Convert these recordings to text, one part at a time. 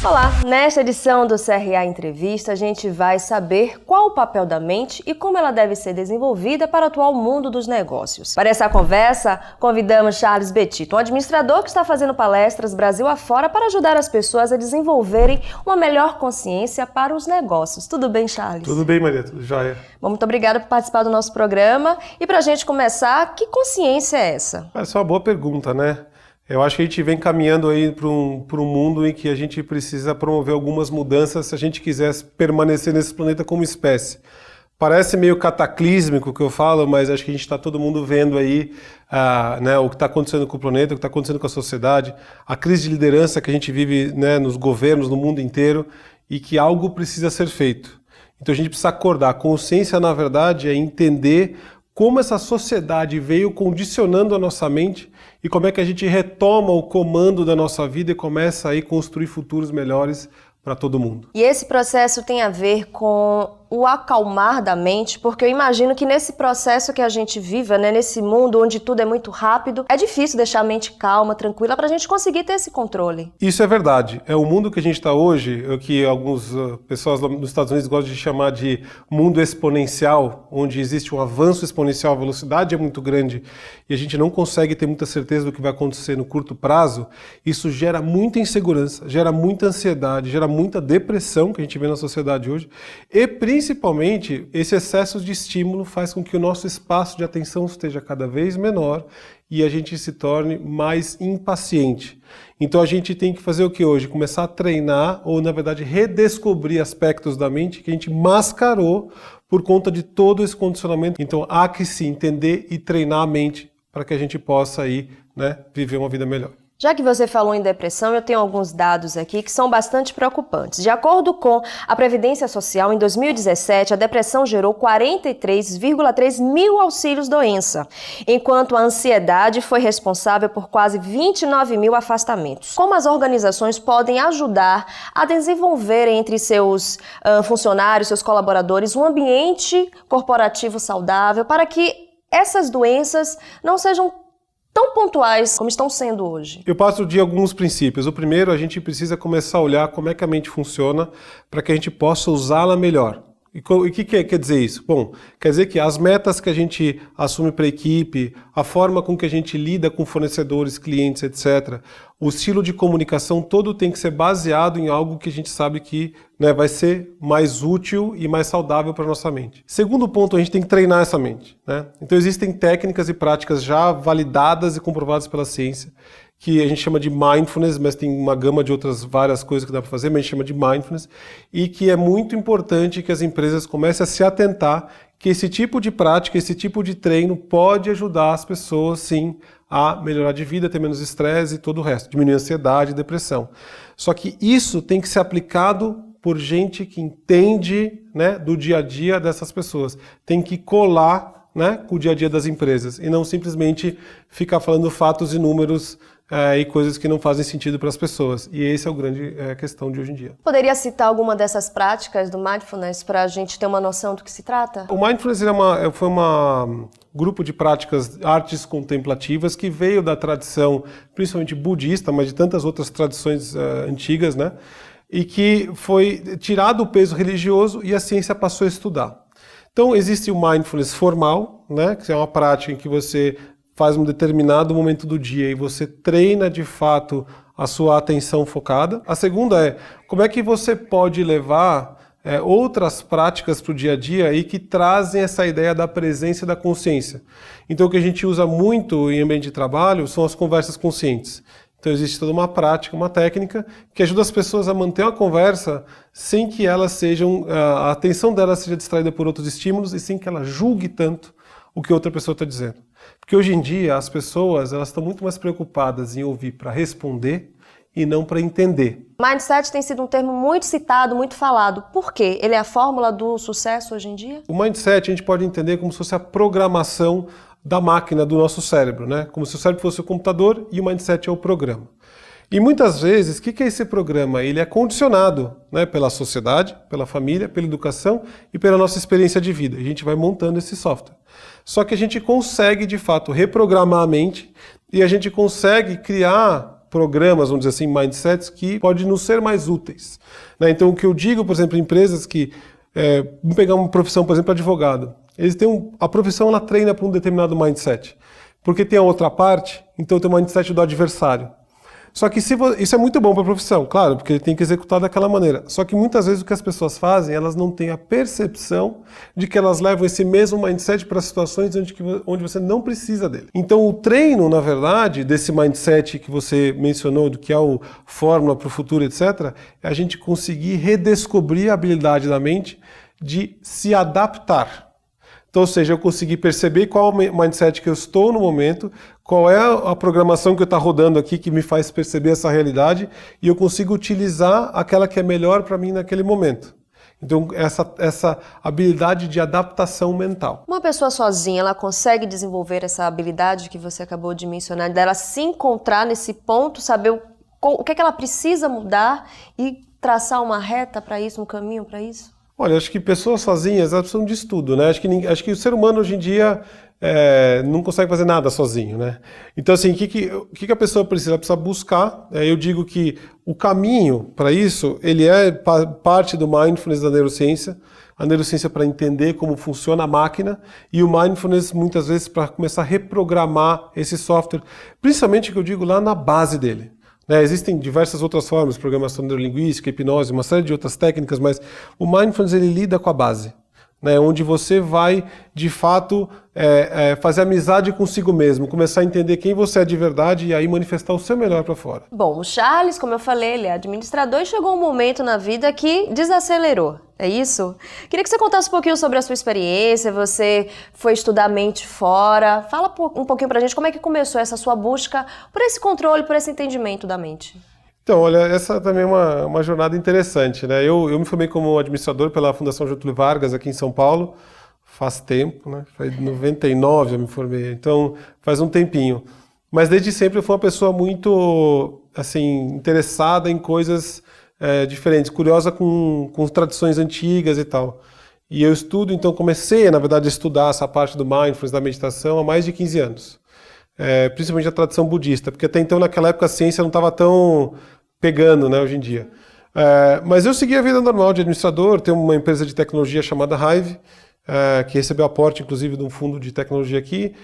Olá, nesta edição do CRA Entrevista a gente vai saber qual o papel da mente e como ela deve ser desenvolvida para o atual mundo dos negócios. Para essa conversa, convidamos Charles Betito, um administrador que está fazendo palestras Brasil afora para ajudar as pessoas a desenvolverem uma melhor consciência para os negócios. Tudo bem, Charles? Tudo bem, Maria, tudo jóia. Bom, muito obrigada por participar do nosso programa. E para a gente começar, que consciência é essa? Essa é uma boa pergunta, né? Eu acho que a gente vem caminhando aí para um mundo em que a gente precisa promover algumas mudanças se a gente quiser permanecer nesse planeta como espécie. Parece meio cataclísmico o que eu falo, mas acho que a gente está todo mundo vendo aí o que está acontecendo com o planeta, o que está acontecendo com a sociedade, a crise de liderança que a gente vive, né, nos governos, no mundo inteiro, e que algo precisa ser feito. Então a gente precisa acordar. A consciência, na verdade, é entender como essa sociedade veio condicionando a nossa mente e como é que a gente retoma o comando da nossa vida e começa aí a construir futuros melhores para todo mundo. E esse processo tem a ver com o acalmar da mente, porque eu imagino que nesse processo que a gente vive, né, nesse mundo onde tudo é muito rápido, é difícil deixar a mente calma, tranquila, para a gente conseguir ter esse controle. Isso é verdade. É o mundo que a gente está hoje, que algumas pessoas nos Estados Unidos gostam de chamar de mundo exponencial, onde existe um avanço exponencial, a velocidade é muito grande e a gente não consegue ter muita certeza do que vai acontecer no curto prazo. Isso gera muita insegurança, gera muita ansiedade, gera muita depressão que a gente vê na sociedade hoje e principalmente, esse excesso de estímulo faz com que o nosso espaço de atenção esteja cada vez menor e a gente se torne mais impaciente. Então a gente tem que fazer o que hoje? Começar a treinar ou, na verdade, redescobrir aspectos da mente que a gente mascarou por conta de todo esse condicionamento. Então há que se entender e treinar a mente para que a gente possa aí, né, viver uma vida melhor. Já que você falou em depressão, eu tenho alguns dados aqui que são bastante preocupantes. De acordo com a Previdência Social, em 2017, a depressão gerou 43,3 mil auxílios-doença, enquanto a ansiedade foi responsável por quase 29 mil afastamentos. Como as organizações podem ajudar a desenvolver entre seus funcionários, seus colaboradores, um ambiente corporativo saudável para que essas doenças não sejam tão pontuais como estão sendo hoje? Eu passo de alguns princípios. O primeiro, a gente precisa começar a olhar como é que a mente funciona para que a gente possa usá-la melhor. E o que quer dizer isso? Bom, quer dizer que as metas que a gente assume para a equipe, a forma com que a gente lida com fornecedores, clientes, etc., o estilo de comunicação todo tem que ser baseado em algo que a gente sabe que, né, vai ser mais útil e mais saudável para a nossa mente. Segundo ponto, a gente tem que treinar essa mente, né? Então existem técnicas e práticas já validadas e comprovadas pela ciência, que a gente chama de mindfulness, mas tem uma gama de outras várias coisas que dá para fazer, mas a gente chama de mindfulness, e que é muito importante que as empresas comecem a se atentar que esse tipo de prática, esse tipo de treino pode ajudar as pessoas, sim, a melhorar de vida, ter menos estresse e todo o resto, diminuir a ansiedade e depressão. Só que isso tem que ser aplicado por gente que entende, né, do dia a dia dessas pessoas. Tem que colar, né, com o dia a dia das empresas e não simplesmente ficar falando fatos e números e coisas que não fazem sentido para as pessoas. E esse é o grande questão de hoje em dia. Poderia citar alguma dessas práticas do Mindfulness para a gente ter uma noção do que se trata? O Mindfulness foi um grupo de práticas, artes contemplativas, que veio da tradição, principalmente budista, mas de tantas outras tradições antigas, né? E que foi tirado o peso religioso e a ciência passou a estudar. Então existe o Mindfulness formal, né? Que é uma prática em que você faz um determinado momento do dia e você treina de fato a sua atenção focada. A segunda é como é que você pode levar outras práticas para o dia a dia e que trazem essa ideia da presença e da consciência. Então o que a gente usa muito em ambiente de trabalho são as conversas conscientes. Então existe toda uma prática, uma técnica que ajuda as pessoas a manter uma conversa sem que elas sejam, a atenção delas seja distraída por outros estímulos e sem que ela julgue tanto o que outra pessoa está dizendo. Porque hoje em dia as pessoas elas estão muito mais preocupadas em ouvir para responder e não para entender. Mindset tem sido um termo muito citado, muito falado. Por quê? Ele é a fórmula do sucesso hoje em dia? O mindset a gente pode entender como se fosse a programação da máquina do nosso cérebro, né? Como se o cérebro fosse o computador e o mindset é o programa. E muitas vezes, o que é esse programa? Ele é condicionado, né, pela sociedade, pela família, pela educação e pela nossa experiência de vida. A gente vai montando esse software. Só que a gente consegue, de fato, reprogramar a mente e a gente consegue criar programas, vamos dizer assim, mindsets, que podem nos ser mais úteis. Né? Então, o que eu digo, por exemplo, em empresas que... vamos pegar uma profissão, por exemplo, advogado. Eles têm a profissão, ela treina para um determinado mindset. Porque tem a outra parte, então tem o mindset do adversário. Só que isso é muito bom para a profissão, claro, porque ele tem que executar daquela maneira. Só que muitas vezes o que as pessoas fazem, elas não têm a percepção de que elas levam esse mesmo mindset para situações onde você não precisa dele. Então o treino, na verdade, desse mindset que você mencionou, do que é o fórmula para o futuro, etc., é a gente conseguir redescobrir a habilidade da mente de se adaptar. Então, ou seja, eu consegui perceber qual é o mindset que eu estou no momento, qual é a programação que está rodando aqui que me faz perceber essa realidade e eu consigo utilizar aquela que é melhor para mim naquele momento. Então, essa habilidade de adaptação mental. Uma pessoa sozinha, ela consegue desenvolver essa habilidade que você acabou de mencionar, dela se encontrar nesse ponto, saber o que é que ela precisa mudar e traçar uma reta para isso, um caminho para isso? Olha, acho que pessoas sozinhas, elas precisam de estudo, né? Acho que o ser humano hoje em dia não consegue fazer nada sozinho, né? Então, assim, o que a pessoa precisa? Ela precisa buscar. Eu digo que o caminho para isso, ele é parte do mindfulness da neurociência. A neurociência para entender como funciona a máquina e o mindfulness, muitas vezes, para começar a reprogramar esse software, principalmente, que eu digo, lá na base dele. Existem diversas outras formas, programação neurolinguística, hipnose, uma série de outras técnicas, mas o mindfulness ele lida com a base, onde você vai, de fato, fazer amizade consigo mesmo, começar a entender quem você é de verdade e aí manifestar o seu melhor para fora. Bom, o Charles, como eu falei, ele é administrador e chegou um momento na vida que desacelerou, é isso? Queria que você contasse um pouquinho sobre a sua experiência, você foi estudar mente fora, fala um pouquinho pra gente como é que começou essa sua busca por esse controle, por esse entendimento da mente. Então, olha, essa também é uma jornada interessante, né? Eu me formei como administrador pela Fundação Getúlio Vargas aqui em São Paulo, faz tempo, né? Foi em 99 eu me formei, então faz um tempinho. Mas desde sempre eu fui uma pessoa muito, assim, interessada em coisas diferentes, curiosa com tradições antigas e tal. E eu estudo, então comecei, na verdade, a estudar essa parte do mindfulness, da meditação, há mais de 15 anos. Principalmente a tradição budista, porque até então naquela época a ciência não estava tão pegando, né, hoje em dia. Mas eu segui a vida normal de administrador, tenho uma empresa de tecnologia chamada Hive, que recebeu aporte inclusive de um fundo de tecnologia aqui,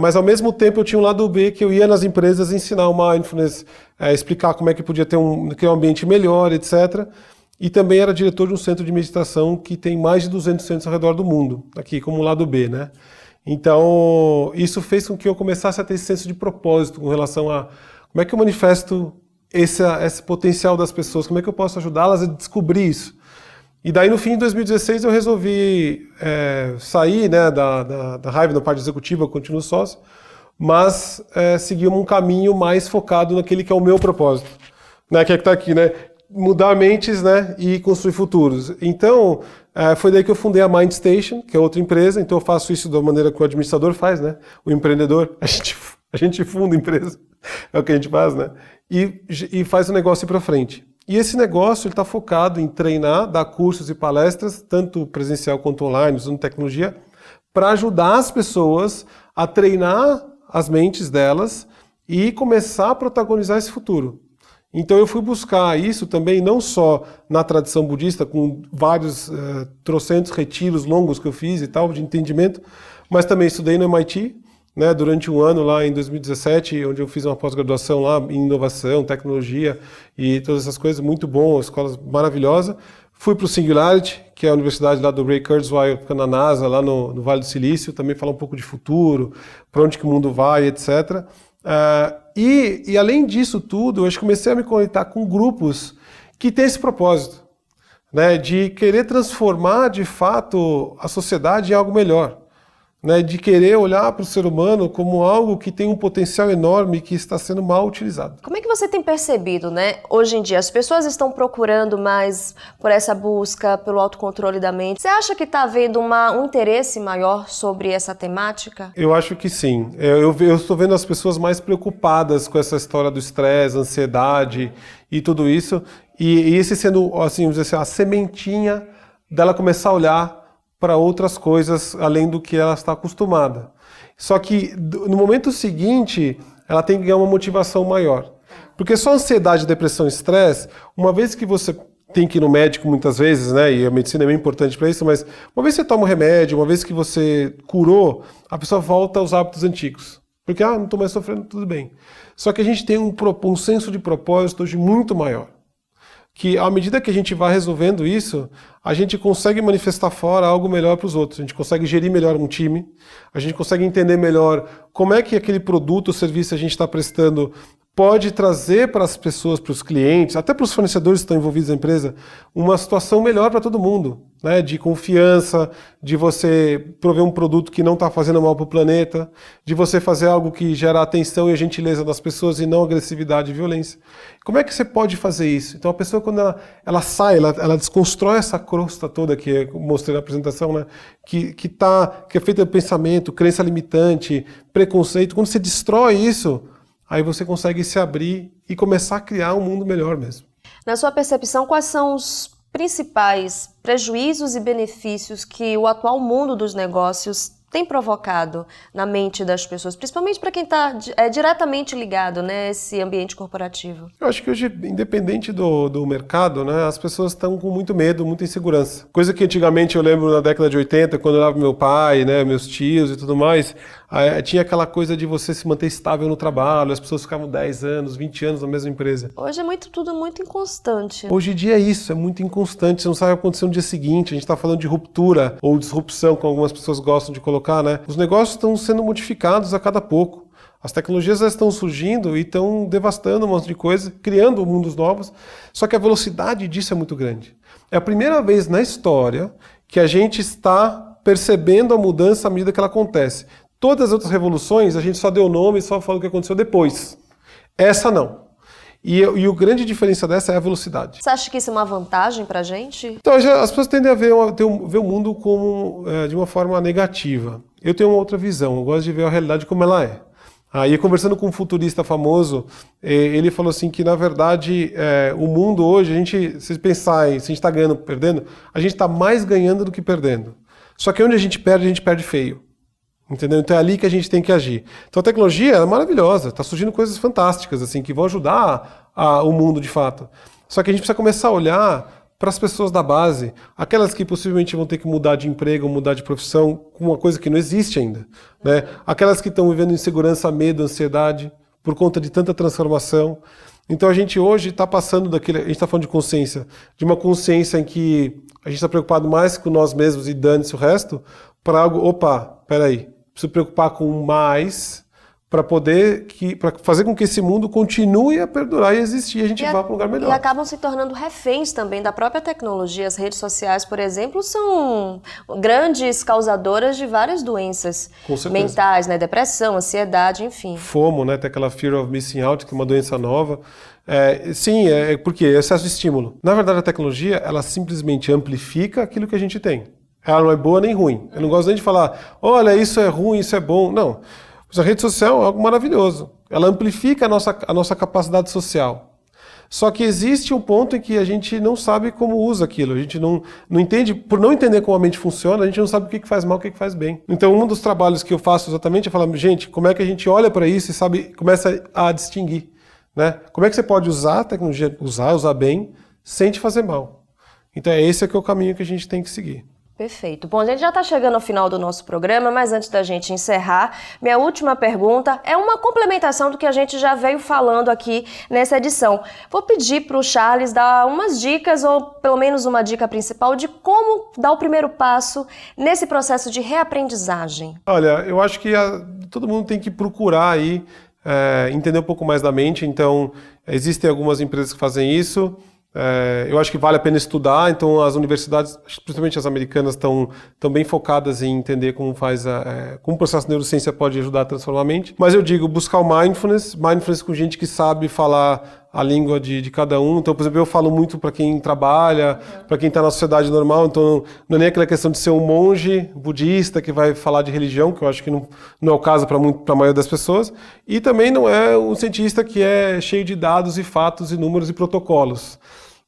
mas ao mesmo tempo eu tinha um lado B que eu ia nas empresas ensinar o mindfulness, explicar como é que podia criar um ambiente melhor, etc. E também era diretor de um centro de meditação que tem mais de 200 centros ao redor do mundo, aqui como lado B, né? Então, isso fez com que eu começasse a ter esse senso de propósito com relação a como é que eu manifesto esse potencial das pessoas, como é que eu posso ajudá-las a descobrir isso. E daí, no fim de 2016, eu resolvi sair, né, da Hive, na parte executiva, eu continuo sócio, mas seguir um caminho mais focado naquele que é o meu propósito, né, que é que está aqui, né? Mudar mentes, né, e construir futuros. Então, foi daí que eu fundei a MindStation, que é outra empresa. Então eu faço isso da maneira que o administrador faz, né? O empreendedor, a gente funda a empresa, é o que a gente faz, né? E faz o negócio ir para frente. E esse negócio está focado em treinar, dar cursos e palestras, tanto presencial quanto online, usando tecnologia, para ajudar as pessoas a treinar as mentes delas e começar a protagonizar esse futuro. Então eu fui buscar isso também não só na tradição budista, com vários trocentos retiros longos que eu fiz e tal, de entendimento, mas também estudei no MIT, né, durante um ano lá em 2017, onde eu fiz uma pós-graduação lá em inovação, tecnologia e todas essas coisas, muito bom, escola maravilhosa. Fui para o Singularity, que é a universidade lá do Ray Kurzweil, na NASA, lá no Vale do Silício, também falar um pouco de futuro, para onde que o mundo vai, etc. E além disso tudo, eu comecei a me conectar com grupos que têm esse propósito, né, de querer transformar de fato a sociedade em algo melhor, né, de querer olhar para o ser humano como algo que tem um potencial enorme e que está sendo mal utilizado. Como é que você tem percebido, né? Hoje em dia, as pessoas estão procurando mais por essa busca, pelo autocontrole da mente. Você acha que está havendo um interesse maior sobre essa temática? Eu acho que sim. Eu estou vendo as pessoas mais preocupadas com essa história do estresse, ansiedade e tudo isso. E esse sendo, assim, vamos dizer assim, a sementinha dela começar a olhar para outras coisas além do que ela está acostumada. Só que no momento seguinte, ela tem que ganhar uma motivação maior. Porque só ansiedade, depressão e estresse, uma vez que você tem que ir no médico muitas vezes, né? E a medicina é bem importante para isso, mas uma vez que você toma um remédio, uma vez que você curou, a pessoa volta aos hábitos antigos. Porque, não estou mais sofrendo, tudo bem. Só que a gente tem um senso de propósito hoje muito maior. Que à medida que a gente vai resolvendo isso, a gente consegue manifestar fora algo melhor para os outros. A gente consegue gerir melhor um time, a gente consegue entender melhor como é que aquele produto ou serviço que a gente está prestando pode trazer para as pessoas, para os clientes, até para os fornecedores que estão envolvidos na empresa, uma situação melhor para todo mundo, né? De confiança, de você prover um produto que não está fazendo mal para o planeta, de você fazer algo que gera atenção e a gentileza das pessoas e não agressividade e violência. Como é que você pode fazer isso? Então a pessoa, quando ela sai, ela desconstrói essa crosta toda que eu mostrei na apresentação, né? que é feita de pensamento, crença limitante, preconceito. Quando você destrói isso, aí você consegue se abrir e começar a criar um mundo melhor mesmo. Na sua percepção, quais são os principais prejuízos e benefícios que o atual mundo dos negócios tem provocado na mente das pessoas, principalmente para quem está diretamente ligado, né, esse ambiente corporativo? Eu acho que hoje, independente do mercado, né, as pessoas estão com muito medo, muita insegurança. Coisa que antigamente eu lembro na década de 80, quando eu olhava meu pai, né, meus tios e tudo mais, tinha aquela coisa de você se manter estável no trabalho, as pessoas ficavam 10 anos, 20 anos na mesma empresa. Hoje é tudo muito inconstante. Hoje em dia é isso, é muito inconstante, você não sabe o que vai acontecer no dia seguinte, a gente está falando de ruptura ou disrupção, como algumas pessoas gostam de colocar, né? Os negócios estão sendo modificados a cada pouco. As tecnologias já estão surgindo e estão devastando um monte de coisa, criando mundos novos, só que a velocidade disso é muito grande. É a primeira vez na história que a gente está percebendo a mudança à medida que ela acontece. Todas as outras revoluções, a gente só deu nome e só falou o que aconteceu depois. Essa não. E a grande diferença dessa é a velocidade. Você acha que isso é uma vantagem para a gente? Então, as pessoas tendem a ver o mundo como, de uma forma negativa. Eu tenho uma outra visão, eu gosto de ver a realidade como ela é. E conversando com um futurista famoso, ele falou assim que, na verdade, o mundo hoje, se pensar se a gente está ganhando ou perdendo, a gente está mais ganhando do que perdendo. Só que onde a gente perde feio. Entendeu? Então é ali que a gente tem que agir. Então a tecnologia é maravilhosa, está surgindo coisas fantásticas assim que vão ajudar o mundo de fato. Só que a gente precisa começar a olhar para as pessoas da base, aquelas que possivelmente vão ter que mudar de emprego, mudar de profissão, com uma coisa que não existe ainda, né? Aquelas que estão vivendo insegurança, medo, ansiedade, por conta de tanta transformação. Então a gente hoje está passando a gente está falando de consciência, de uma consciência em que a gente está preocupado mais com nós mesmos e dane-se o resto, para algo, peraí, preciso preocupar com mais para fazer com que esse mundo continue a perdurar e existir e a gente vá para um lugar melhor. E acabam se tornando reféns também da própria tecnologia. As redes sociais, por exemplo, são grandes causadoras de várias doenças mentais, né? Depressão, ansiedade, enfim. FOMO, né? Tem aquela Fear of Missing Out, que é uma doença nova. Sim, porque é excesso de estímulo. Na verdade, a tecnologia, ela simplesmente amplifica aquilo que a gente tem. Ela não é boa nem ruim. Eu não gosto nem de falar, olha, isso é ruim, isso é bom. Não. A rede social é algo maravilhoso. Ela amplifica a nossa capacidade social. Só que existe um ponto em que a gente não sabe como usa aquilo. A gente não entende, por não entender como a mente funciona, a gente não sabe o que faz mal, o que faz bem. Então, um dos trabalhos que eu faço exatamente é falar, gente, como é que a gente olha para isso e começa a distinguir, né? Como é que você pode usar a tecnologia, usar bem, sem te fazer mal. Então, esse que é o caminho que a gente tem que seguir. Perfeito. Bom, a gente já está chegando ao final do nosso programa, mas antes da gente encerrar, minha última pergunta é uma complementação do que a gente já veio falando aqui nessa edição. Vou pedir para o Charles dar umas dicas, ou pelo menos uma dica principal, de como dar o primeiro passo nesse processo de reaprendizagem. Olha, eu acho que todo mundo tem que procurar aí entender um pouco mais da mente, então existem algumas empresas que fazem isso. Eu acho que vale a pena estudar, então as universidades, principalmente as americanas, estão bem focadas em entender como o processo de neurociência pode ajudar a transformar a mente. Mas eu digo, buscar o mindfulness com gente que sabe falar a língua de cada um. Então, por exemplo, eu falo muito para quem trabalha, para quem está na sociedade normal, então não é nem aquela questão de ser um monge budista que vai falar de religião, que eu acho que não é o caso para a maioria das pessoas, e também não é um cientista que é cheio de dados e fatos e números e protocolos.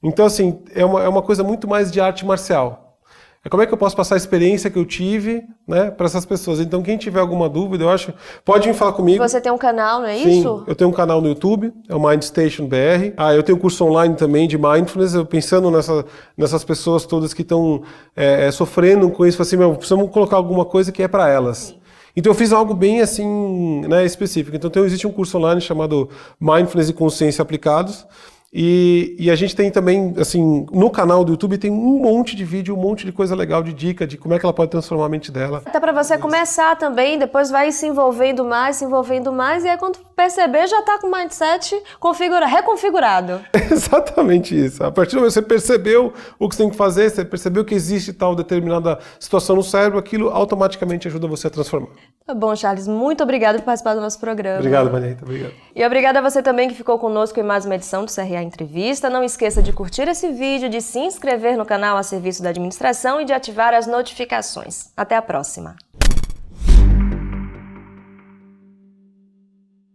Então, assim, é uma coisa muito mais de arte marcial. É como é que eu posso passar a experiência que eu tive, né, para essas pessoas. Então, quem tiver alguma dúvida, eu acho, pode vir falar comigo. Você tem um canal, não é Sim, isso? eu tenho um canal no YouTube, é o MindStation BR. Eu tenho um curso online também de Mindfulness, eu pensando nessas pessoas todas que estão sofrendo com isso, assim, precisamos colocar alguma coisa que é para elas. Sim. Então eu fiz algo bem assim, né, específico. Então existe um curso online chamado Mindfulness e Consciência Aplicados. E a gente tem também, assim, no canal do YouTube tem um monte de vídeo, um monte de coisa legal, de dica, de como é que ela pode transformar a mente dela. Até para você começar também, depois vai se envolvendo mais, e aí quando perceber já está com o mindset reconfigurado. Exatamente isso. A partir do momento que você percebeu o que você tem que fazer, você percebeu que existe tal determinada situação no cérebro, aquilo automaticamente ajuda você a transformar. Tá bom, Charles, muito obrigado por participar do nosso programa. Obrigado, Vanessa, obrigado. E obrigada a você também que ficou conosco em mais uma edição do CRA Entrevista. Não esqueça de curtir esse vídeo, de se inscrever no canal a serviço da administração e de ativar as notificações. Até a próxima!